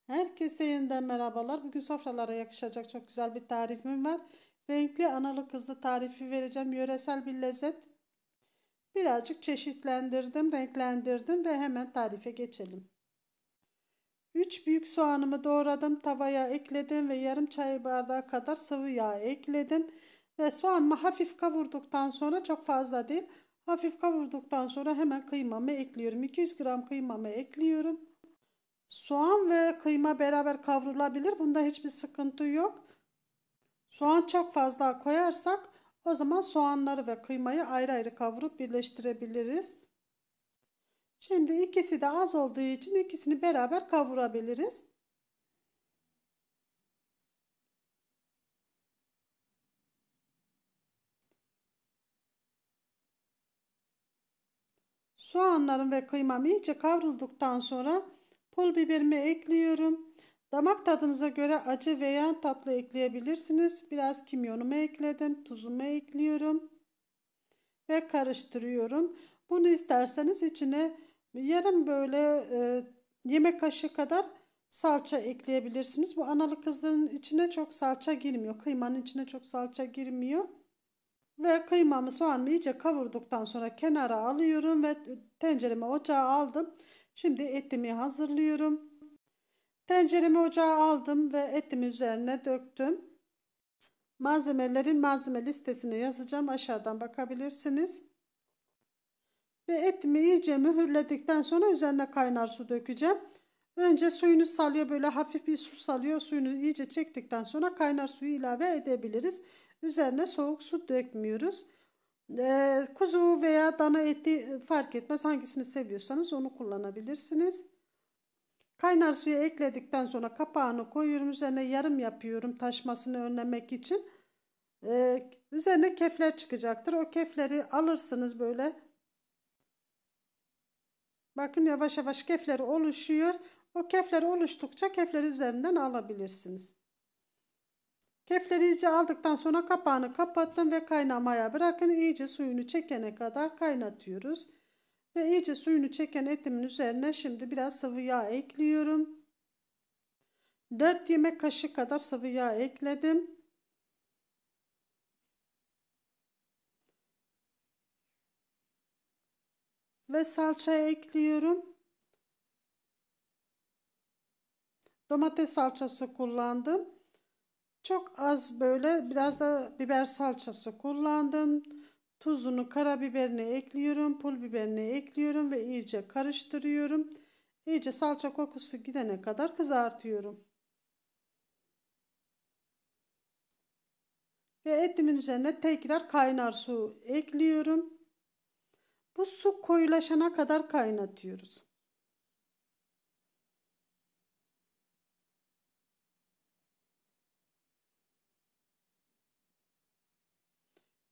Herkese yeniden merhabalar. Bugün sofralara yakışacak çok güzel bir tarifim var. Renkli analı kızlı tarifi vereceğim. Yöresel bir lezzet. Birazcık çeşitlendirdim, renklendirdim ve hemen tarife geçelim. 3 büyük soğanımı doğradım. Tavaya ekledim ve yarım çay bardağı kadar sıvı yağ ekledim. Ve soğanımı hafif kavurduktan sonra, çok fazla değil, hafif kavurduktan sonra hemen kıymamı ekliyorum. 200 gram kıymamı ekliyorum. Soğan ve kıyma beraber kavrulabilir. Bunda hiçbir sıkıntı yok. Soğan çok fazla koyarsak o zaman soğanları ve kıymayı ayrı ayrı kavurup birleştirebiliriz. Şimdi ikisi de az olduğu için ikisini beraber kavurabiliriz. Soğanlarım ve kıymam iyice kavrulduktan sonra pul biberimi ekliyorum. Damak tadınıza göre acı veya tatlı ekleyebilirsiniz. Biraz kimyonumu ekledim, tuzumu ekliyorum ve karıştırıyorum. Bunu isterseniz içine yarım böyle yemek kaşığı kadar salça ekleyebilirsiniz. Bu analı kızlığın içine çok salça girmiyor. Kıymanın içine çok salça girmiyor. Ve kıymamı, soğanımı iyice kavurduktan sonra kenara alıyorum ve tenceremi ocağa aldım. Şimdi etimi hazırlıyorum. Tenceremi ocağa aldım ve etimi üzerine döktüm. Malzemelerin malzeme listesini yazacağım. Aşağıdan bakabilirsiniz. Ve etimi iyice mühürledikten sonra üzerine kaynar su dökeceğim. Önce suyunu salıyor, böyle hafif bir su salıyor. Suyunu iyice çektikten sonra kaynar suyu ilave edebiliriz. Üzerine soğuk su dökmüyoruz. Kuzu veya dana eti fark etmez. Hangisini seviyorsanız onu kullanabilirsiniz. Kaynar suyu ekledikten sonra kapağını koyuyorum. Üzerine yarım yapıyorum taşmasını önlemek için. Üzerine kefler çıkacaktır. O kefleri alırsınız böyle. Bakın yavaş yavaş kefleri oluşuyor. O kefler oluştukça kefleri üzerinden alabilirsiniz. Kefleri iyice aldıktan sonra kapağını kapattım ve kaynamaya bırakın. İyice suyunu çekene kadar kaynatıyoruz. Ve iyice suyunu çeken etimin üzerine şimdi biraz sıvı yağ ekliyorum. 4 yemek kaşığı kadar sıvı yağ ekledim. Ve salça ekliyorum. Domates salçası kullandım. Çok az, böyle biraz da biber salçası kullandım. Tuzunu, karabiberini ekliyorum. Pul biberini ekliyorum ve iyice karıştırıyorum. İyice salça kokusu gidene kadar kızartıyorum. Ve etimin üzerine tekrar kaynar su ekliyorum. Bu su koyulaşana kadar kaynatıyoruz.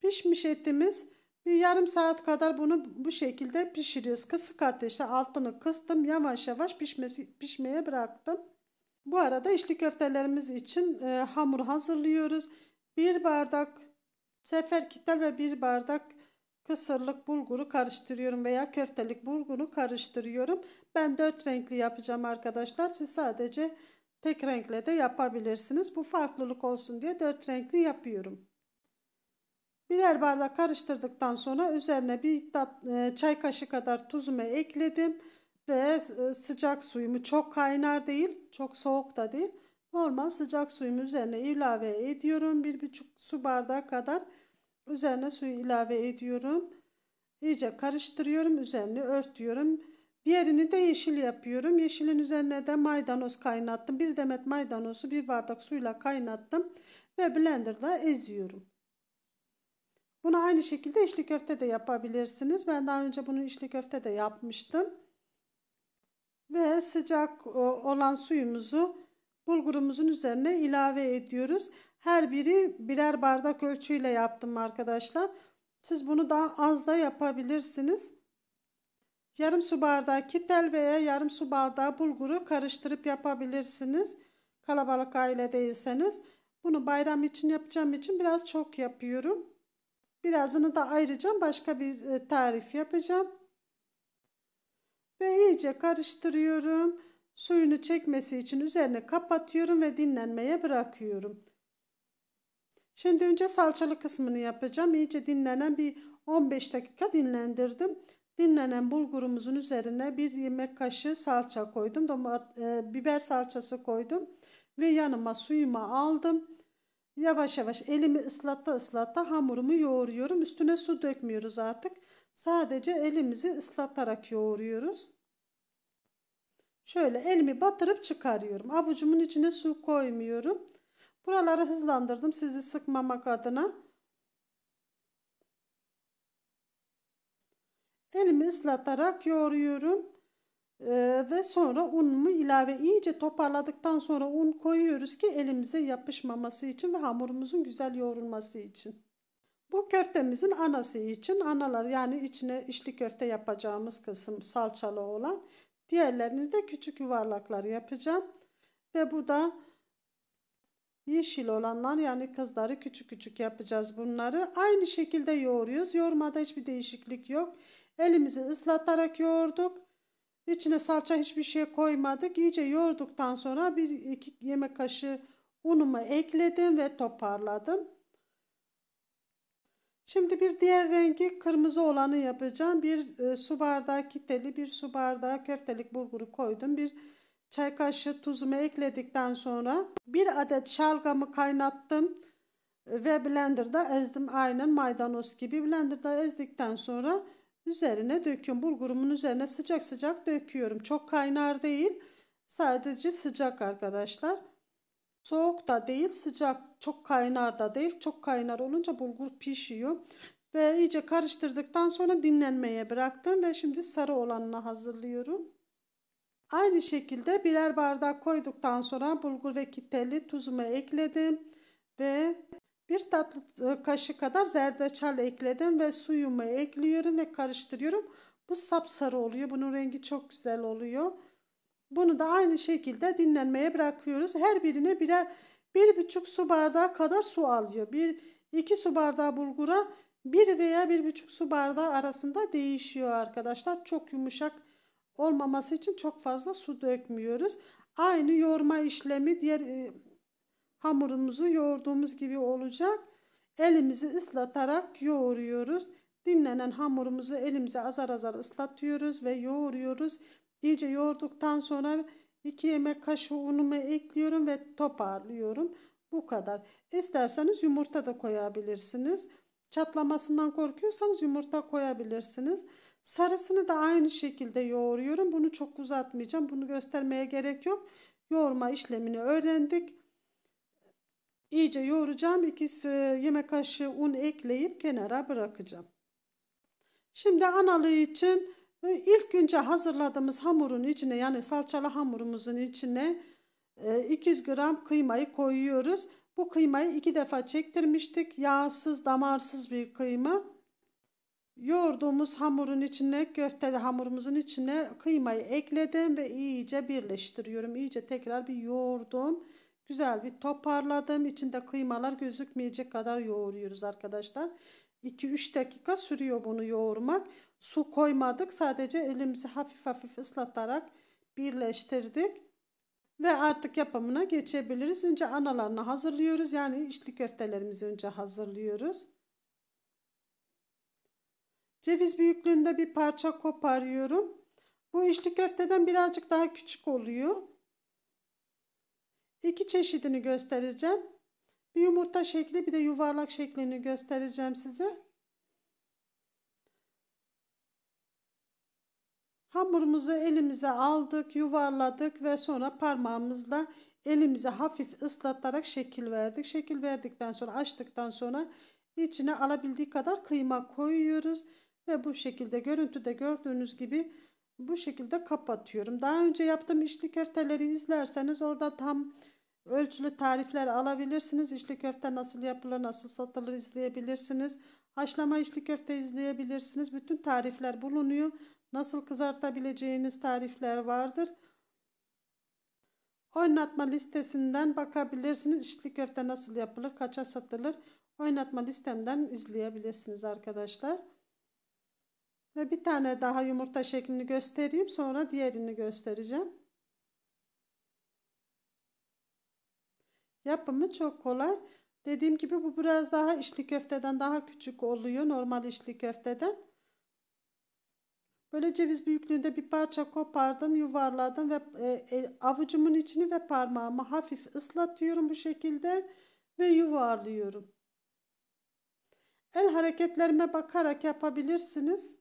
Pişmiş etimiz, bir yarım saat kadar bunu bu şekilde pişiriyoruz. Kısık ateşte altını kıstım. Yavaş yavaş pişmeye bıraktım. Bu arada içli köftelerimiz için hamur hazırlıyoruz. 1 bardak seferkital ve 1 bardak kısırlık bulguru karıştırıyorum veya köftelik bulguru karıştırıyorum. Ben 4 renkli yapacağım arkadaşlar. Siz sadece tek renkle de yapabilirsiniz. Bu farklılık olsun diye 4 renkli yapıyorum. Birer bardak karıştırdıktan sonra üzerine bir çay kaşığı kadar tuzumu ekledim ve sıcak suyumu, çok kaynar değil, çok soğuk da değil, normal sıcak suyumu üzerine ilave ediyorum. 1,5 su bardağı kadar üzerine suyu ilave ediyorum. İyice karıştırıyorum, üzerini örtüyorum. Diğerini de yeşil yapıyorum. Yeşilin üzerine de maydanoz kaynattım. Bir demet maydanozu 1 bardak suyla kaynattım ve blenderda eziyorum. Bunu aynı şekilde içli köfte de yapabilirsiniz. Ben daha önce bunu içli köfte de yapmıştım. Ve sıcak olan suyumuzu bulgurumuzun üzerine ilave ediyoruz. Her biri birer bardak ölçüyle yaptım arkadaşlar. Siz bunu daha az da yapabilirsiniz. Yarım su bardağı kitel veya yarım su bardağı bulguru karıştırıp yapabilirsiniz. Kalabalık aile değilseniz. Bunu bayram için yapacağım için biraz çok yapıyorum. Birazını da ayıracağım. Başka bir tarif yapacağım. Ve iyice karıştırıyorum. Suyunu çekmesi için üzerine kapatıyorum ve dinlenmeye bırakıyorum. Şimdi önce salçalı kısmını yapacağım. İyice dinlenen bir 15 dakika dinlendirdim. Dinlenen bulgurumuzun üzerine 1 yemek kaşığı salça koydum. Biber salçası koydum. Ve yanıma suyumu aldım. Yavaş yavaş elimi ıslatta hamurumu yoğuruyorum. Üstüne su dökmüyoruz artık. Sadece elimizi ıslatarak yoğuruyoruz. Şöyle elimi batırıp çıkarıyorum. Avucumun içine su koymuyorum. Buraları hızlandırdım sizi sıkmamak adına. Elimi ıslatarak yoğuruyorum. Ve sonra unumu iyice toparladıktan sonra un koyuyoruz ki elimize yapışmaması için ve hamurumuzun güzel yoğrulması için. Bu köftemizin anası için analar yani içine içli köfte yapacağımız kısım salçalı olan. Diğerlerini de küçük yuvarlaklar yapacağım. Ve bu da yeşil olanlar yani kızları küçük küçük yapacağız bunları. Aynı şekilde yoğuruyoruz. Yoğurmada hiçbir değişiklik yok. Elimizi ıslatarak yoğurduk. İçine salça hiçbir şey koymadık. İyice yoğurduktan sonra 1-2 yemek kaşığı unumu ekledim ve toparladım. Şimdi bir diğer rengi kırmızı olanı yapacağım. Bir su bardağı kiteli, bir su bardağı köftelik bulguru koydum. Bir çay kaşığı tuzumu ekledikten sonra bir adet şalgamı kaynattım ve blenderda ezdim. Aynen maydanoz gibi blenderda ezdikten sonra üzerine döküyorum. Bulgurumun üzerine sıcak sıcak döküyorum. Çok kaynar değil. Sadece sıcak arkadaşlar. Soğuk da değil, sıcak, çok kaynar da değil. Çok kaynar olunca bulgur pişiyor. Ve iyice karıştırdıktan sonra dinlenmeye bıraktım ve şimdi sarı olanını hazırlıyorum. Aynı şekilde birer bardak koyduktan sonra bulgur ve kiteli tuzumu ekledim ve bir tatlı kaşık kadar zerdeçal ekledim ve suyumu ekliyorum ve karıştırıyorum. Bu sapsarı oluyor. Bunun rengi çok güzel oluyor. Bunu da aynı şekilde dinlenmeye bırakıyoruz. Her birine birer 1,5 su bardağı kadar su alıyor. 2 su bardağı bulgura 1 veya 1,5 su bardağı arasında değişiyor arkadaşlar. Çok yumuşak olmaması için çok fazla su dökmüyoruz. Aynı yoğurma işlemi diğer hamurumuzu yoğurduğumuz gibi olacak. Elimizi ıslatarak yoğuruyoruz. Dinlenen hamurumuzu elimize azar azar ıslatıyoruz ve yoğuruyoruz. İyice yoğurduktan sonra 2 yemek kaşığı unumu ekliyorum ve toparlıyorum. Bu kadar. İsterseniz yumurta da koyabilirsiniz. Çatlamasından korkuyorsanız yumurta koyabilirsiniz. Sarısını da aynı şekilde yoğuruyorum. Bunu çok uzatmayacağım. Bunu göstermeye gerek yok. Yoğurma işlemini öğrendik. İyice yoğuracağım. 2 yemek kaşığı un ekleyip kenara bırakacağım. Şimdi analı için ilk önce hazırladığımız hamurun içine yani salçalı hamurumuzun içine 200 gram kıymayı koyuyoruz. Bu kıymayı 2 defa çektirmiştik. Yağsız, damarsız bir kıyma. Yoğurduğumuz hamurun içine, köfteli hamurumuzun içine kıymayı ekledim ve iyice birleştiriyorum. İyice tekrar bir yoğurdum. Güzel bir toparladım. İçinde kıymalar gözükmeyecek kadar yoğuruyoruz arkadaşlar. 2-3 dakika sürüyor bunu yoğurmak. Su koymadık. Sadece elimizi hafif hafif ıslatarak birleştirdik. Ve artık yapımına geçebiliriz. Önce analarını hazırlıyoruz. Yani içli köftelerimizi önce hazırlıyoruz. Ceviz büyüklüğünde bir parça koparıyorum. Bu içli köfteden birazcık daha küçük oluyor. 2 çeşidini göstereceğim. Bir yumurta şekli bir de yuvarlak şeklini göstereceğim size. Hamurumuzu elimize aldık, yuvarladık ve sonra parmağımızla elimize hafif ıslatarak şekil verdik. Şekil verdikten sonra açtıktan sonra içine alabildiği kadar kıyma koyuyoruz. Ve bu şekilde görüntüde gördüğünüz gibi bu şekilde kapatıyorum. Daha önce yaptığım içli köfteleri izlerseniz orada tam ölçülü tarifler alabilirsiniz. İçli köfte nasıl yapılır, nasıl satılır izleyebilirsiniz. Haşlama içli köfte izleyebilirsiniz. Bütün tarifler bulunuyor. Nasıl kızartabileceğiniz tarifler vardır. Oynatma listesinden bakabilirsiniz. İçli köfte nasıl yapılır, kaça satılır. Oynatma listemden izleyebilirsiniz arkadaşlar. Ve bir tane daha yumurta şeklini göstereyim. Sonra diğerini göstereceğim. Yapımı çok kolay. Dediğim gibi bu biraz daha içli köfteden daha küçük oluyor. Normal içli köfteden. Böyle ceviz büyüklüğünde bir parça kopardım, yuvarladım ve avucumun içini ve parmağımı hafif ıslatıyorum bu şekilde ve yuvarlıyorum. El hareketlerime bakarak yapabilirsiniz.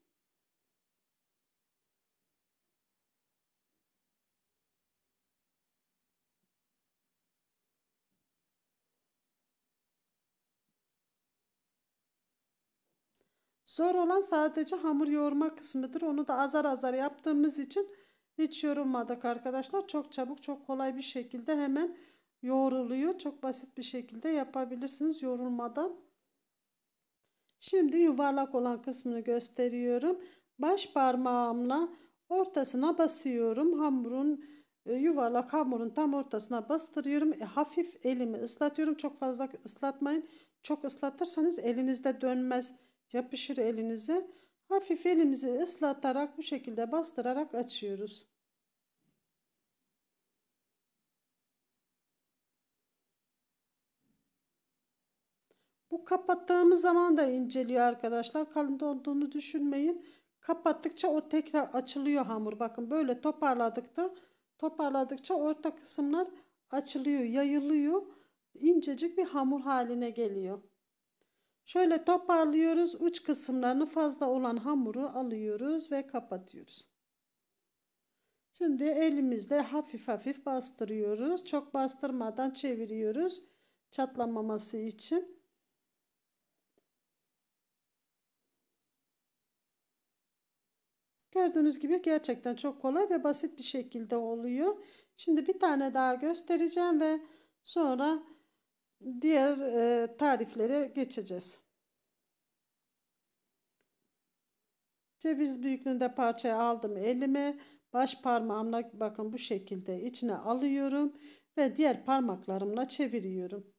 Zor olan sadece hamur yoğurma kısmıdır. Onu da azar azar yaptığımız için hiç yorulmadık arkadaşlar. Çok çabuk, çok kolay bir şekilde hemen yoğruluyor. Çok basit bir şekilde yapabilirsiniz yorulmadan. Şimdi yuvarlak olan kısmını gösteriyorum. Baş parmağımla ortasına basıyorum. Yuvarlak hamurun tam ortasına bastırıyorum. Hafif elimi ıslatıyorum. Çok fazla ıslatmayın. Çok ıslatırsanız elinizde dönmez. Yapışır elinize. Hafif elimizi ıslatarak bu şekilde bastırarak açıyoruz. Bu kapattığımız zaman da inceliyor arkadaşlar. Kalın olduğunu düşünmeyin. Kapattıkça o tekrar açılıyor hamur. Bakın böyle toparladıkça orta kısımlar açılıyor, yayılıyor. İncecik bir hamur haline geliyor. Şöyle toparlıyoruz. Uç kısımlarını fazla olan hamuru alıyoruz ve kapatıyoruz. Şimdi elimizle hafif hafif bastırıyoruz. Çok bastırmadan çeviriyoruz. Çatlamaması için. Gördüğünüz gibi gerçekten çok kolay ve basit bir şekilde oluyor. Şimdi bir tane daha göstereceğim ve sonra diğer tariflere geçeceğiz. Ceviz büyüklüğünde parçayı aldım elime. Baş parmağımla bakın bu şekilde içine alıyorum ve diğer parmaklarımla çeviriyorum.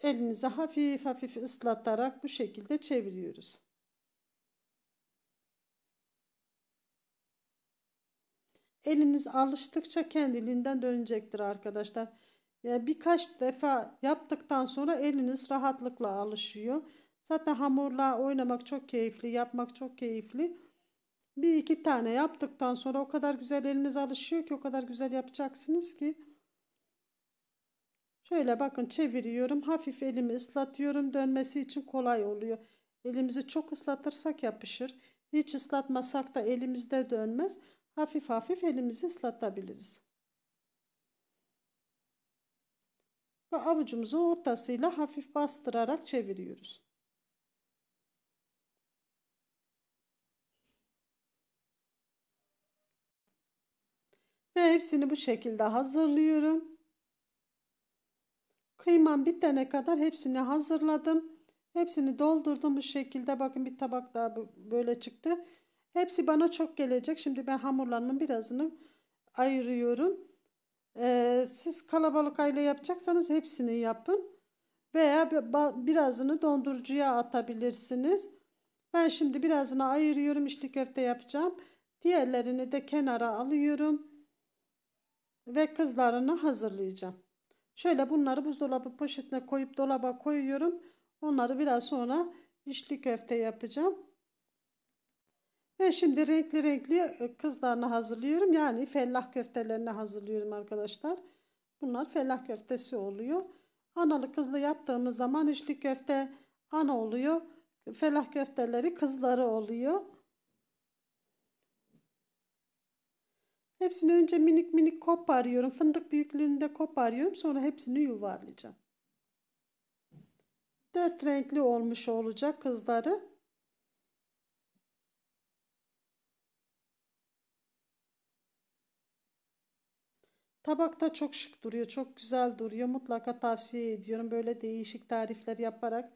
Elinizi hafif hafif ıslatarak bu şekilde çeviriyoruz. Eliniz alıştıkça kendiliğinden dönecektir arkadaşlar. Yani birkaç defa yaptıktan sonra eliniz rahatlıkla alışıyor. Zaten hamurla oynamak çok keyifli, yapmak çok keyifli. Bir iki tane yaptıktan sonra o kadar güzel eliniz alışıyor ki o kadar güzel yapacaksınız ki. Şöyle bakın çeviriyorum. Hafif elimi ıslatıyorum. Dönmesi için kolay oluyor. Elimizi çok ıslatırsak yapışır. Hiç ıslatmasak da elimizde dönmez. Hafif hafif elimizi ıslatabiliriz. Ve avucumuzun ortasıyla hafif bastırarak çeviriyoruz. Ve hepsini bu şekilde hazırlıyorum. Kıymam bitene kadar hepsini hazırladım. Hepsini doldurdum bu şekilde. Bakın bir tabak daha böyle çıktı. Hepsi bana çok gelecek. Şimdi ben hamurlarımın birazını ayırıyorum. Siz kalabalık aile yapacaksanız hepsini yapın. Veya birazını dondurucuya atabilirsiniz. Ben şimdi birazını ayırıyorum. İçli köfte yapacağım. Diğerlerini de kenara alıyorum. Ve kızlarını hazırlayacağım. Şöyle bunları buzdolabı poşetine koyup dolaba koyuyorum. Onları biraz sonra içli köfte yapacağım. Ve şimdi renkli renkli kızlarını hazırlıyorum. Yani fellah köftelerini hazırlıyorum arkadaşlar. Bunlar fellah köftesi oluyor. Analı kızlı yaptığımız zaman içli köfte ana oluyor. Fellah köfteleri kızları oluyor. Hepsini önce minik minik koparıyorum. Fındık büyüklüğünde koparıyorum. Sonra hepsini yuvarlayacağım. 4 renkli olmuş olacak kızları. Tabakta çok şık duruyor. Çok güzel duruyor. Mutlaka tavsiye ediyorum. Böyle değişik tarifler yaparak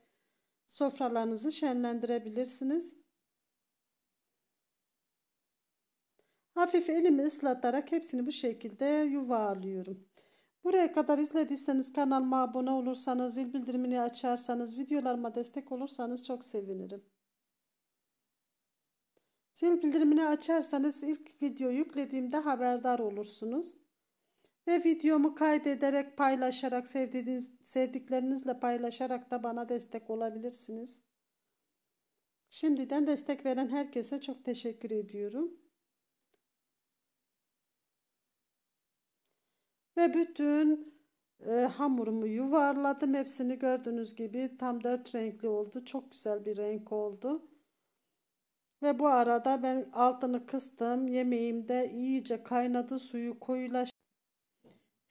sofralarınızı şenlendirebilirsiniz. Hafif elimi ıslatarak hepsini bu şekilde yuvarlıyorum. Buraya kadar izlediyseniz kanalıma abone olursanız, zil bildirimini açarsanız, videolarıma destek olursanız çok sevinirim. Zil bildirimini açarsanız ilk video yüklediğimde haberdar olursunuz. Ve videomu kaydederek, paylaşarak, sevdiklerinizle paylaşarak da bana destek olabilirsiniz. Şimdiden destek veren herkese çok teşekkür ediyorum. Ve bütün hamurumu yuvarladım. Hepsini gördüğünüz gibi tam 4 renkli oldu. Çok güzel bir renk oldu. Ve bu arada ben altını kıstım. Yemeğim de iyice kaynadı. Suyu koyulaştı.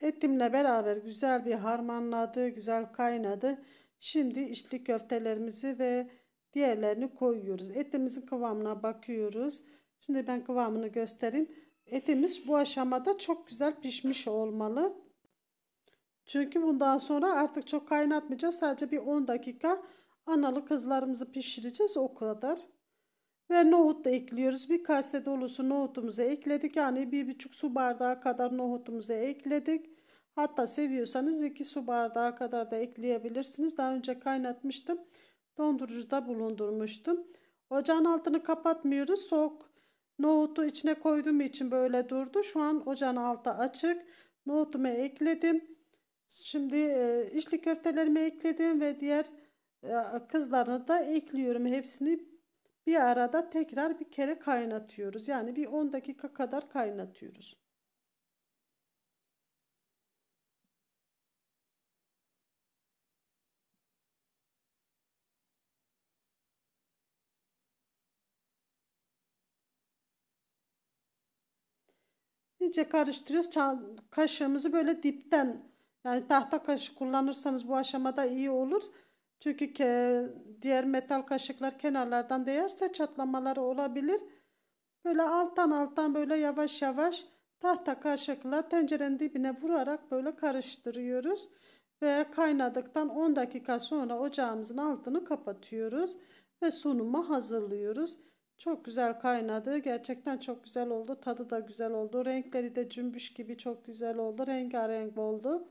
Etimle beraber güzel bir harmanladı. Güzel kaynadı. Şimdi içli köftelerimizi ve diğerlerini koyuyoruz. Etimizin kıvamına bakıyoruz. Şimdi ben kıvamını göstereyim. Etimiz bu aşamada çok güzel pişmiş olmalı. Çünkü bundan sonra artık çok kaynatmayacağız. Sadece bir 10 dakika analı kızlarımızı pişireceğiz. O kadar. Ve nohut da ekliyoruz. Bir kase dolusu nohutumuzu ekledik. Yani 1,5 su bardağı kadar nohutumuzu ekledik. Hatta seviyorsanız 2 su bardağı kadar da ekleyebilirsiniz. Daha önce kaynatmıştım. Dondurucuda bulundurmuştum. Ocağın altını kapatmıyoruz. Soğuk nohutu içine koyduğum için böyle durdu. Şu an ocağın altı açık. Nohutumu ekledim. Şimdi içli köftelerimi ekledim ve diğer kızlarını da ekliyorum. Hepsini bir arada tekrar bir kere kaynatıyoruz. Yani bir 10 dakika kadar kaynatıyoruz. İyice karıştırıyoruz. Kaşığımızı böyle dipten, yani tahta kaşık kullanırsanız bu aşamada iyi olur. Çünkü diğer metal kaşıklar kenarlardan değerse çatlamaları olabilir. Böyle alttan alttan böyle yavaş yavaş tahta kaşıkla tencerenin dibine vurarak böyle karıştırıyoruz. Ve kaynadıktan 10 dakika sonra ocağımızın altını kapatıyoruz. Ve sunuma hazırlıyoruz. Çok güzel kaynadı. Gerçekten çok güzel oldu. Tadı da güzel oldu. Renkleri de cümbüş gibi çok güzel oldu. Rengarenk oldu.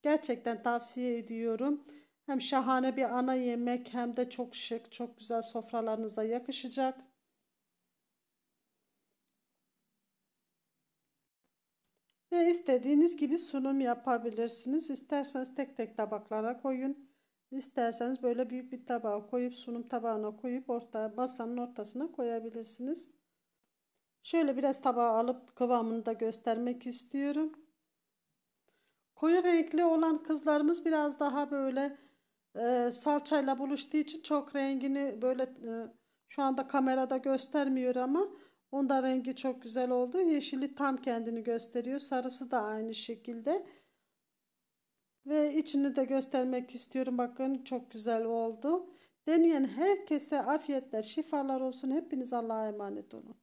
Gerçekten tavsiye ediyorum. Hem şahane bir ana yemek hem de çok şık, çok güzel sofralarınıza yakışacak. Ve istediğiniz gibi sunum yapabilirsiniz. İsterseniz tek tek tabaklara koyun. İsterseniz böyle büyük bir tabağa koyup sunum tabağına koyup masanın ortasına koyabilirsiniz. Şöyle biraz tabağa alıp kıvamını da göstermek istiyorum. Koyu renkli olan kızlarımız biraz daha böyle salçayla buluştuğu için çok rengini böyle şu anda kamerada göstermiyor ama onda rengi çok güzel oldu. Yeşili tam kendini gösteriyor. Sarısı da aynı şekilde. Ve içini de göstermek istiyorum. Bakın çok güzel oldu. Deneyen herkese afiyetler, şifalar olsun. Hepiniz Allah'a emanet olun.